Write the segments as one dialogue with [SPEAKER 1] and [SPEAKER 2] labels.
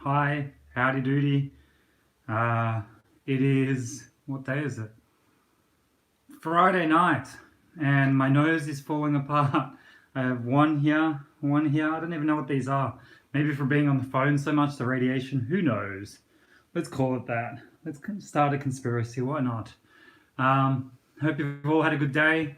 [SPEAKER 1] Hi, howdy doody. It is, what day is it? Friday night, and my nose is falling apart. I have one here, one here. I don't even know what these are. Maybe from being on the phone so much, the radiation, who knows? Let's call it that. Let's start a conspiracy, why not? Hope you've all had a good day.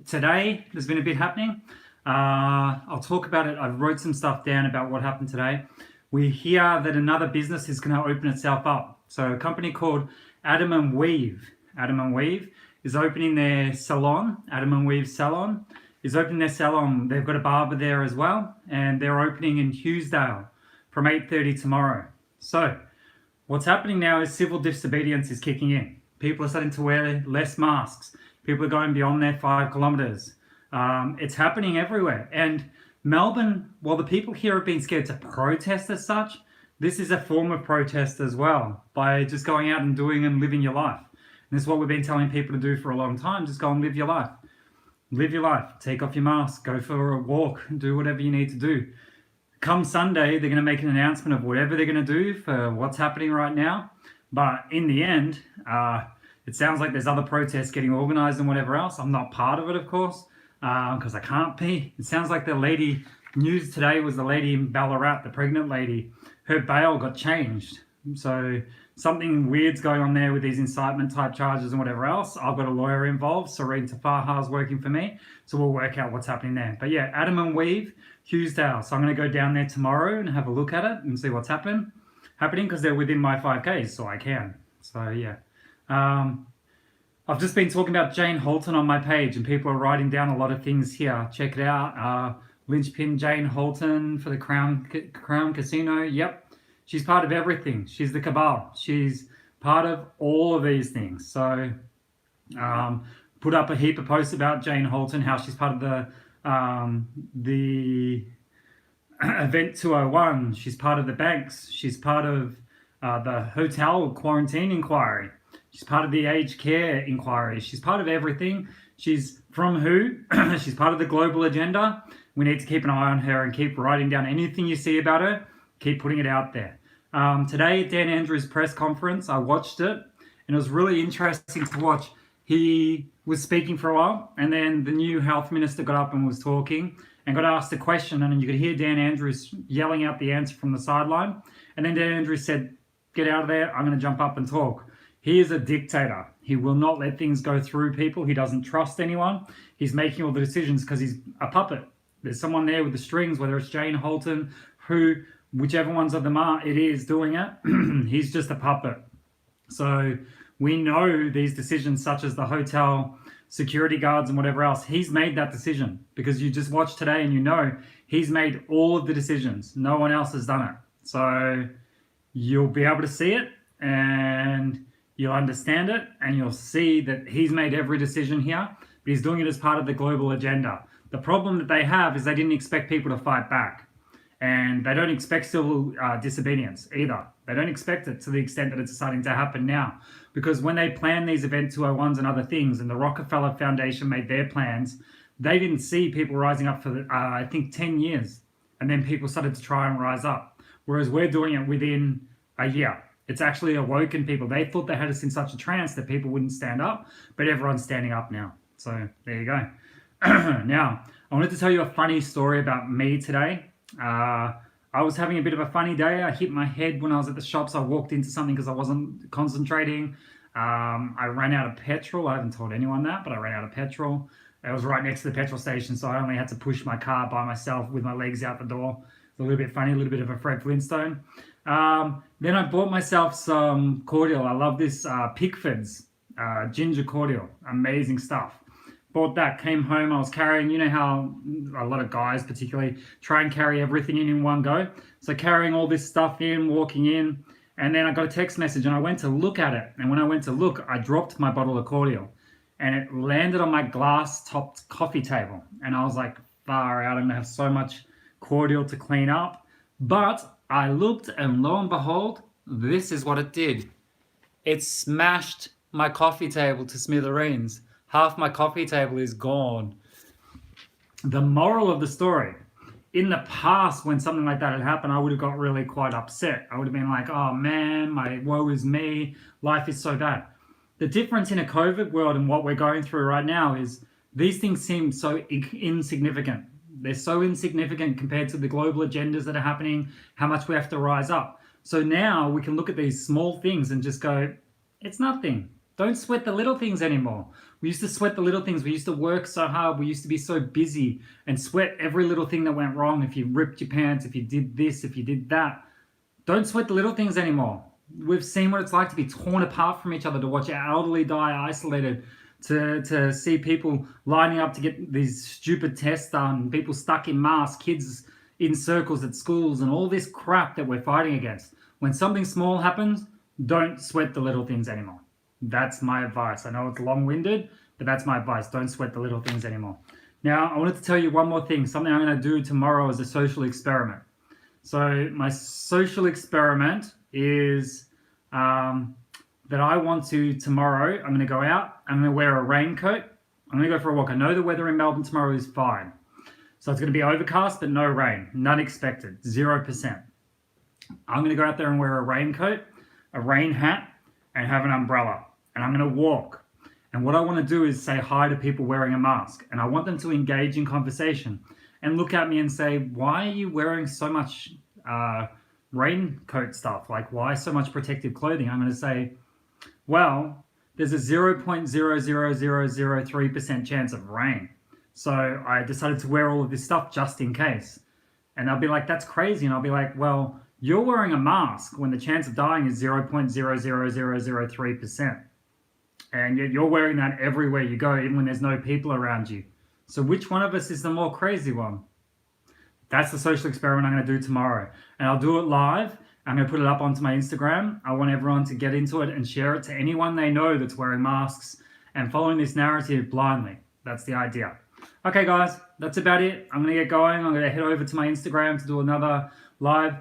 [SPEAKER 1] Today, there's been a bit happening. I'll talk about it. I've wrote some stuff down about what happened today. We hear that another business is going to open itself up. So a company called Adam and Weave. Adam and Weave is opening their salon. Adam and Weave Salon is opening their salon. They've got a barber there as well, and they're opening in Hughesdale from 8:30 tomorrow. So what's happening now is civil disobedience is kicking in. People are starting to wear less masks. People are going beyond their 5 kilometers. It's happening everywhere. And Melbourne, while the people here have been scared to protest as such, this is a form of protest as well, by just going out and doing and living your life. And this is what we've been telling people to do for a long time. Just go and live your life. Live your life. Take off your mask. Go for a walk. Do whatever you need to do. Come Sunday, they're going to make an announcement of whatever they're going to do for what's happening right now. But in the end, it sounds like there's other protests getting organized and whatever else. I'm not part of it, of course, because I can't be. It sounds like the lady, news today was the lady in Ballarat, the pregnant lady, her bail got changed. So something weird's going on there with these incitement type charges and whatever else. I've got a lawyer involved, Serene Tafaha's working for me. So we'll work out what's happening there. But yeah, Adam and Weave, Hughesdale. So I'm going to go down there tomorrow and have a look at it and see what's happening because they're within my 5Ks, so I can. So yeah. I've just been talking about Jane Holton on my page, and people are writing down a lot of things here. Check it out. Linchpin Jane Holton for the Crown Casino. Yep, she's part of everything. She's the cabal. She's part of all of these things. So, put up a heap of posts about Jane Holton, how she's part of the Event 201. She's part of the banks. She's part of the hotel quarantine inquiry. She's part of the aged care inquiry. She's part of everything. She's from who? She's part of the global agenda. We need to keep an eye on her and keep writing down anything you see about her. Keep putting it out there. Today at Dan Andrews' press conference, I watched it, and it was really interesting to watch. He was speaking for a while, and then the new health minister got up and was talking and got asked a question, and you could hear Dan Andrews yelling out the answer from the sideline. And then Dan Andrews said, "Get out of there, I'm going to jump up and talk." He is a dictator. He will not let things go through people. He doesn't trust anyone. He's making all the decisions because he's a puppet. There's someone there with the strings, whether it's Jane Holton, whichever ones of them are, it is doing it. He's just a puppet. So we know these decisions, such as the hotel security guards and whatever else, he's made that decision because you just watched today and you know he's made all of the decisions. No one else has done it. So you'll be able to see it and you'll understand it, and you'll see that he's made every decision here, but he's doing it as part of the global agenda. The problem that they have is they didn't expect people to fight back, and they don't expect civil disobedience either. They don't expect it to the extent that it's starting to happen now, because when they planned these Event 201s and other things, and the Rockefeller Foundation made their plans, they didn't see people rising up for, I think, 10 years, and then people started to try and rise up, whereas we're doing it within a year. It's actually awoken people. They thought they had us in such a trance that people wouldn't stand up, but everyone's standing up now. So there you go. Now, I wanted to tell you a funny story about me today. I was having a bit of a funny day. I hit my head when I was at the shops. I walked into something because I wasn't concentrating. I ran out of petrol. I haven't told anyone that, but I ran out of petrol. It was right next to the petrol station, so I only had to push my car by myself with my legs out the door. It's a little bit funny, a little bit of a Fred Flintstone. Then I bought myself some cordial. I love this Pickford's ginger cordial. Amazing stuff. Bought that, came home. I was carrying, you know how a lot of guys particularly try and carry everything in one go. So carrying all this stuff in, walking in, and then I got a text message and I went to look at it. And when I went to look, I dropped my bottle of cordial and it landed on my glass-topped coffee table. And I was like, far out, I'm going to have so much cordial to clean up. But I looked, and lo and behold, this is what it did. It smashed my coffee table to smithereens. Half my coffee table is gone. The moral of the story in the past, when something like that had happened, I would have got really quite upset. I would have been like, oh man, my woe is me. Life is so bad. The difference in a COVID world and what we're going through right now is these things seem so insignificant. They're so insignificant compared to the global agendas that are happening, how much we have to rise up. So now we can look at these small things and just go, it's nothing. Don't sweat the little things anymore. We used to sweat the little things. We used to work so hard. We used to be so busy and sweat every little thing that went wrong. If you ripped your pants, if you did this, if you did that. Don't sweat the little things anymore. We've seen what it's like to be torn apart from each other, to watch our elderly die isolated, to see people lining up to get these stupid tests done, people stuck in masks, kids in circles at schools, and all this crap that we're fighting against. When something small happens, don't sweat the little things anymore. That's my advice. I know it's long-winded, but that's my advice. Don't sweat the little things anymore. Now, I wanted to tell you one more thing, something I'm going to do tomorrow as a social experiment. So my social experiment is that I want to, tomorrow, I'm going to go out, I'm going to wear a raincoat, I'm going to go for a walk. I know the weather in Melbourne tomorrow is fine. So it's going to be overcast, but no rain. None expected, 0%. I'm going to go out there and wear a raincoat, a rain hat, and have an umbrella. And I'm going to walk. And what I want to do is say hi to people wearing a mask. And I want them to engage in conversation and look at me and say, why are you wearing so much raincoat stuff? Like, why so much protective clothing? I'm going to say, well, there's a 0.00003% chance of rain. So I decided to wear all of this stuff just in case. And they'll be like, that's crazy. And I'll be like, well, you're wearing a mask when the chance of dying is 0.00003%. And yet you're wearing that everywhere you go, even when there's no people around you. So which one of us is the more crazy one? That's the social experiment I'm going to do tomorrow. And I'll do it live. I'm going to put it up onto my Instagram. I want everyone to get into it and share it to anyone they know that's wearing masks and following this narrative blindly. That's the idea. Okay, guys, that's about it. I'm going to get going. I'm going to head over to my Instagram to do another live.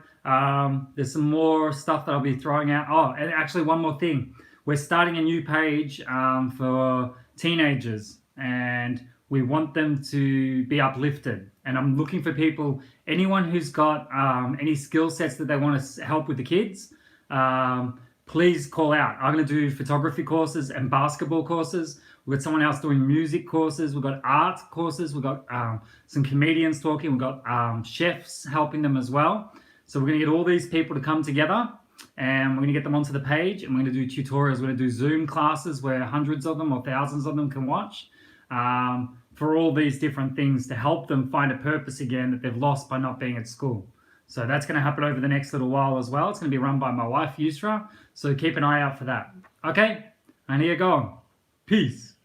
[SPEAKER 1] There's some more stuff that I'll be throwing out. Oh, and actually one more thing. We're starting a new page for teenagers, and we want them to be uplifted. And I'm looking for people, anyone who's got any skill sets that they want to help with the kids, please call out. I'm going to do photography courses and basketball courses. We've got someone else doing music courses. We've got art courses. We've got some comedians talking. We've got chefs helping them as well. So we're going to get all these people to come together, and we're going to get them onto the page, and we're going to do tutorials. We're going to do Zoom classes where hundreds of them or thousands of them can watch for all these different things to help them find a purpose again that they've lost by not being at school. So that's going to happen over the next little while as well. It's going to be run by my wife, Yusra. So keep an eye out for that. Okay, I need to go. Peace.